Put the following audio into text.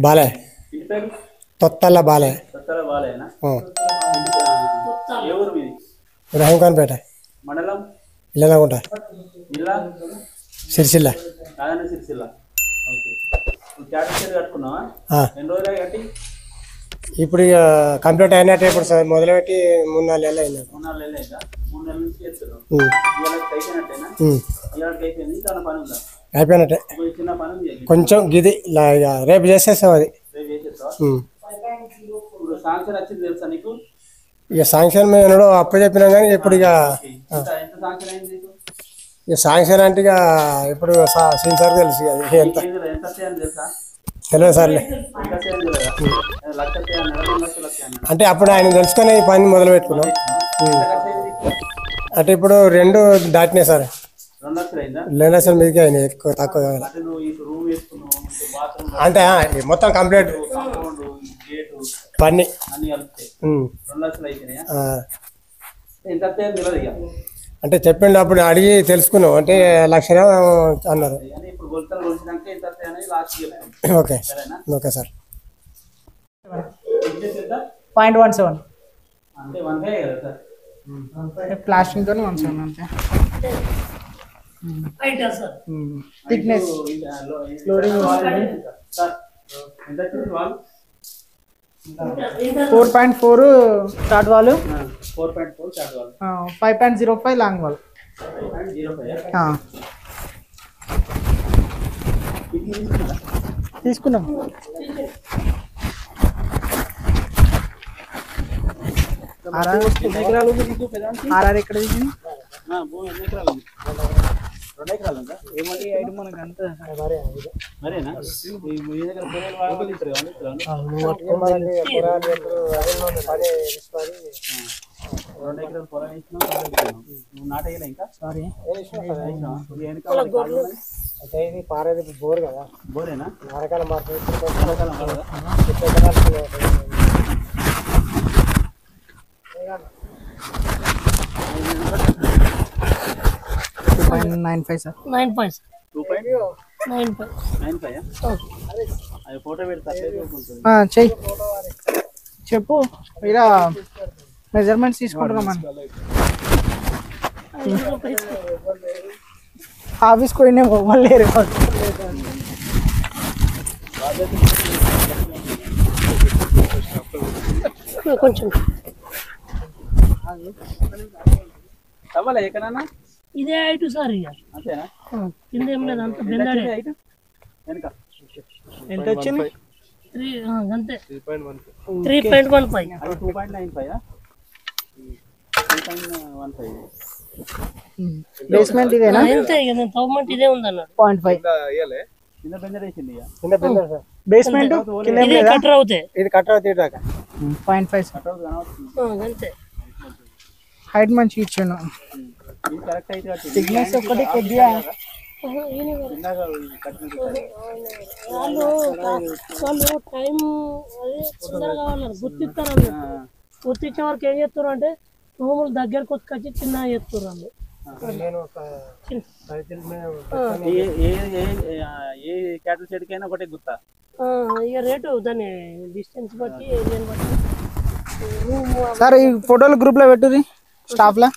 బాలే తొత్తల్ల బాలే రామకాన్పేట మండలం ఇల్లనగుంట జిల్లా సిరిసిల్ల సిరిసిల్ల. ఓకే, క్యాటర్ కట్టుకున్నావా? ఎన్ని రోజులు కట్టి? ఇప్పుడు ఇక కంప్లీట్ అయినట్టే. ఇప్పుడు సార్ మొదలుపెట్టి 3-4 నెలలు అయింది. 3-4 నెలలు అయిందా? 3 నెలల నుంచి చేస్తున్నావు. అయిపోయినట్టేనా? అయిపోయింది. ఇంకా పని ఉందా? అయిపోయినట్టే. చిన్న పని ఉంది కొంచెం గిది రేపు చేసేస్తాం. అది రేపు చేసేస్తావా? ఇప్పుడు సాంక్షన్ వచ్చింది తెలుసా నీకు? ఇక సాంక్షన్ మేము ఎన్నడో అప్పు చెప్పినాం కానీ ఇప్పుడు ఇక సాంక్షన్ అయింది నీకు? ఇక సాంక్షన్ అంటే ఇక ఇప్పుడు సార్ తెలుసు ఎంత తెలుసా? తెలియదు సార్లే. అంటే అప్పుడు ఆయన తెలుసుకొని ఈ పని మొదలు పెట్టుకున్నాం. అంటే ఇప్పుడు 2 దాటినాయి సార్. 2 లక్షల మీదకి అయినాయి. ఎక్కువ తక్కువ అంటే మొత్తం కంప్లీట్ పని అంటే చెప్పిండు. అప్పుడు అడిగి తెలుసుకున్నాం. అంటే 1 లక్ష అన్నారు. Okay okay sir. 0.17 ప్లాస్టింగ్ తో 17 అంతే. Thickness 4.4 start wall, 5.05 long wall. తీసుకున్నాం. ఆర్ఆర్ ఎక్కడ తీసింది? 2 ఎకరాలు ఉందా? ఏమంటే ఐదు మనకు అంత మరేనా? మీ దగ్గర పొలాలు వాళ్ళు ఇస్తారు కదా? 2 ఎకరాలు పొలం ఇచ్చినా నువ్వు నాటేయలే ఇంకా? సారీ ఇది పారేది బోర్ కదా. బోరేనా? వారకాలం మారుతుంది. 2.95 సార్. 9.95. అది ఫోటో పెడతా చెయ్యి. చెప్పు. ఇలా మెజర్మెంట్స్ తీసుకుంటున్నామని ఆఫీస్కి పోయినాము. మళ్ళీ కొంచెం ఎక్కడన్నా ఇదే హైట్ సార్. ఇక అంతేనా? కింద ఏం లేదు, అంత బెండాడే. ఎంత వచ్చింది? అంతే 3.15. 2.95. బేస్మెంట్ ఇదేనా? అంతే ఇక గవర్నమెంట్ ఇదే ఉంది అన్నాడు. 0.5 కింద బెండర్ వేసింది. బేస్మెంట్ కట్టర్ అవుతాయి. ఇది కట్టర్ అవుతాయి. 0.5 అంతే. హైట్ మంచి ఇచ్చాను. థిక్నెస్ ఒకటి కొద్దిగా వాళ్ళు టైం అదే తొందరగా కావాలన్నారు. గుర్తిస్తారు అన్నారు. గుర్తించే వరకు ఏం చేస్తారు అంటే భూములు దగ్గరకు వచ్చి చిన్నగా చేస్తారు వాళ్ళు. ఏ క్యాటిల్ షెడ్కైనా ఒకటే గుర్తా. ఇక రేటు దాన్ని డిస్టెన్స్ బట్టి ఏరియాని బట్టి. సార్ ఈ ఫోటోలు గ్రూప్లో పెట్టుర్రి స్టాఫ్లో.